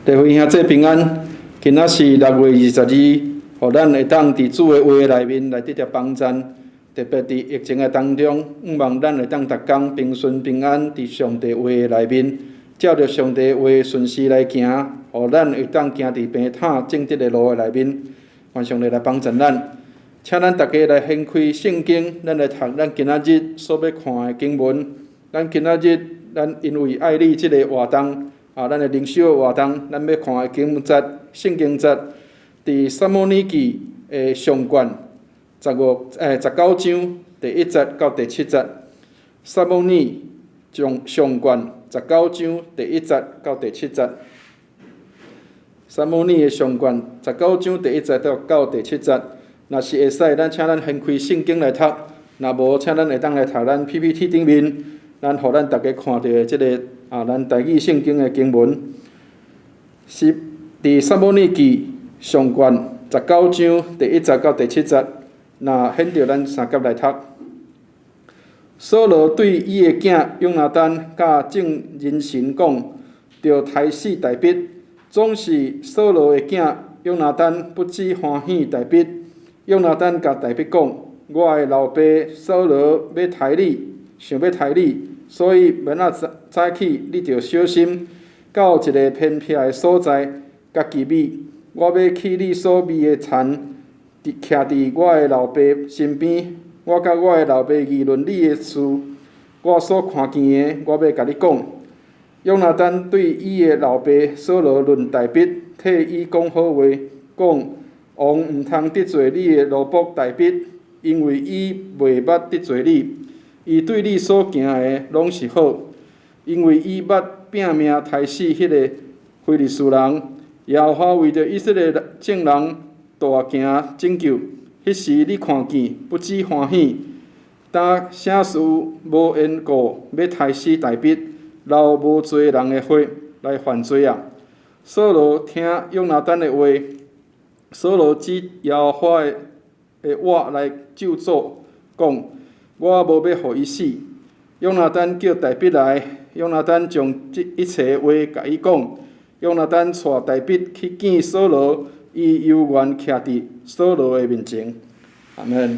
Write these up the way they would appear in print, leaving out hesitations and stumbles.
大会兄弟平安，今仔是6月22，互咱会当伫主的话内面来得到帮助。特别伫疫情的当中，望咱会当逐工平顺平安伫上帝话的内面，照着上帝话顺势来行，互咱会当行伫平坦正直的路的内面。愿上帝来帮助咱，请咱大家来掀开圣经，咱来读咱今仔日所要看的经文。咱今仔日，咱因为爱你即个活动。咱的灵修活动，咱要看的圣经节，伫撒母耳记的上卷19章第1节到第7节。撒母耳上卷19章第1节到第7节。撒母耳的上卷19章第1节到第7节。若是会使，咱请咱掀开圣经来读；若无，请咱会当来读咱 PPT 顶面，咱互咱大家看到的即个。咱台语圣经的经文是伫撒母耳记上卷19章第1节到第7节。那显着咱三甲来读。扫罗对伊的囝约拿单甲众人臣讲，着杀死大卫。总是扫罗的囝约拿单不止欢喜大卫。约拿单甲大卫讲：我的老爸扫罗要杀你，想要杀你。所以明仔早起，你着小心，到一个偏僻的所在，家己秘。我要去你所秘的田，徛伫我的老爸身边。我甲我的老爸议论你的事，我所看见的，我要甲你讲。约拿单对伊的老爸扫罗论大卫，替伊讲好话，讲王毋通得罪你的奴仆大卫，因为伊袂捌得罪你。伊对你所行的拢是好，因为伊捌拼命杀死迄个非利士人。耶和华为着以色列众人大行拯救，迄时你看见不止欢喜，但啥事无缘故要杀死大卫，流无罪人的血来犯罪啊！扫罗听约拿单的话，扫罗指耶和华的话来咒诅，讲。我无要互伊死。约拿单叫大卫来，约拿单将一切话甲伊讲。约拿单带大卫去见扫罗，伊犹原徛伫扫罗的面前。阿门。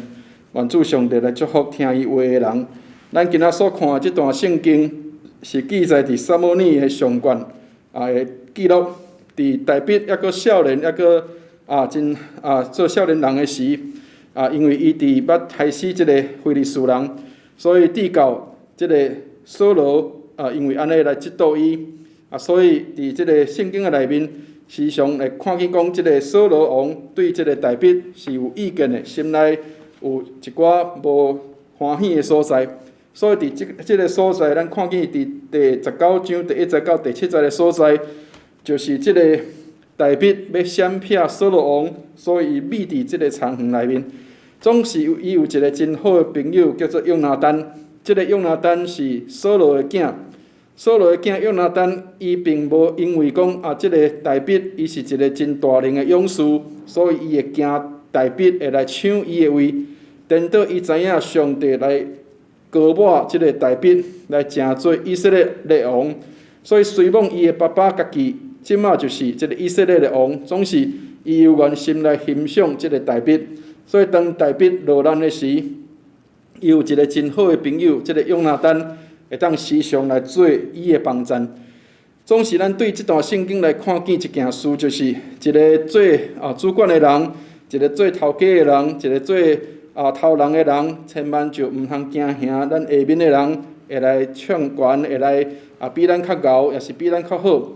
愿主上帝来祝福听伊话的人。咱今仔所看的这段圣经是记载伫撒母耳的上卷的记录，伫大卫抑阁少年，抑阁做少年人的时。因为伊捌杀死即个非利士人，所以递到即个扫罗因为安尼来嫉妒伊所以伫即个圣经的内面，时常会看见讲，即个扫罗王对即个大卫是有意见的，心内有一寡无欢喜的所在。所以伫即个所在，咱看见伫第19章第1节到第7节的所在，就是即个大卫要闪避扫罗王，所以伊秘伫即个田园内面。总是伊有一个真好的朋友，叫做约拿单。即个约拿单是扫罗的囝，扫罗的囝约拿单，伊并无因为讲即个大卫伊是一个真大能的勇士，所以伊会惊大卫会来抢伊的位。等到伊知影上帝来高抹即个大卫来成做以色列的王，所以随望伊的爸爸家己，即马就是即个以色列的王，总是伊犹原心内欣赏即个大卫。所以当大卫落难的时，伊有一个真好的朋友，即个约拿单会当时常来做伊的帮衬。总是咱对即段圣经来看见一件事，就是一个做主管的人，一个做头家的人，一个做头人的人，千万就毋通惊吓咱下面的人会来唱悬，会来比咱较牛，也是比咱较好。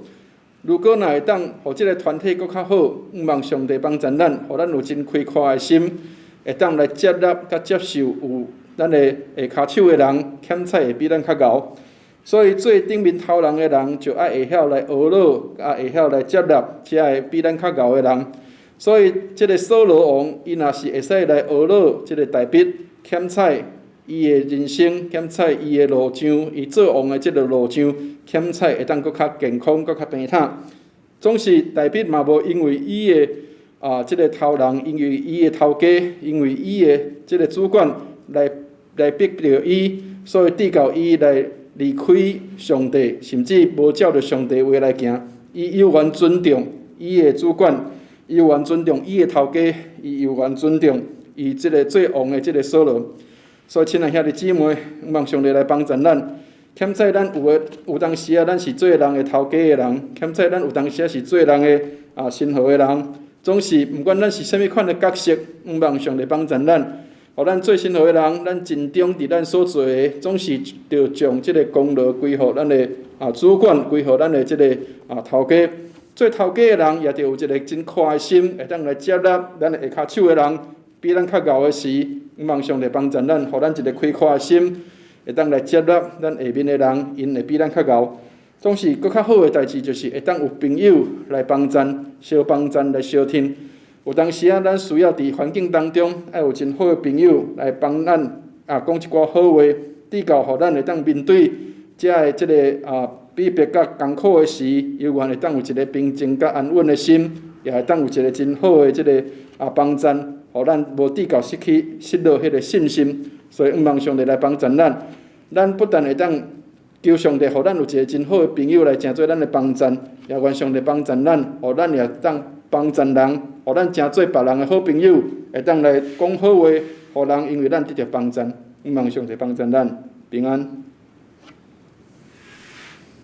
如果若会当，互即个团体搁较好，望上帝帮助咱，互咱有真开阔的心，会当来接纳甲接受有咱的下骹手的人，欠彩会比咱较牛。所以做顶面头人的人，就爱会晓来学老，会晓来接纳遮个比咱较牛的人。所以即个扫罗王，伊若是会使来学老即个大卫，欠彩伊的人生，欠彩伊的路上，伊做王的即个路上，欠彩会当搁较健康，搁较平坦。总是大卫嘛无因为伊的即个头人，因为伊的头家，因为伊的即个主管来逼着伊，所以抵到伊来离开上帝，甚至无照着上帝话来行。伊有缘尊重伊的主管，伊有缘尊重伊的头家，伊有缘尊重伊即个最王的即个所罗。所以，亲爱兄弟姊妹，望上帝来帮助咱。欠债咱有当时咱是做人的头家的人；欠债咱有当时是做人的身后的人。总是毋管咱是啥物款的角色，望上帝帮助咱，互咱做身后的人，咱尽忠伫咱所做的，总是着将即个功劳归互咱的主管，归互咱的即个头家。做头家的人也着有一个真宽的心，会当来接纳咱的下骹手的人，比咱较敖的时，望上帝帮助咱，互咱一个开阔的心，会当来接纳咱下面的人，因会比咱较敖。总是搁较好的代志，就是会当有朋友来帮咱，相帮咱来相挺。有当时咱需要伫环境当中，要有真好的朋友来帮咱讲一寡好话，指教互咱会当面对遮的即个比别较艰苦的时，犹原会当有一个平静甲安稳的心，也会当有一个真好的即个帮助，互咱无指教失落迄个信心。所以，望上帝来帮助咱，咱不但会当求上帝，互咱有一个真好的朋友来成做咱的帮助，也愿上帝帮助咱，互咱也当帮助人，互咱成做别人的好朋友，会当来讲好话，互人因为咱得到帮助。望上帝帮助咱平安。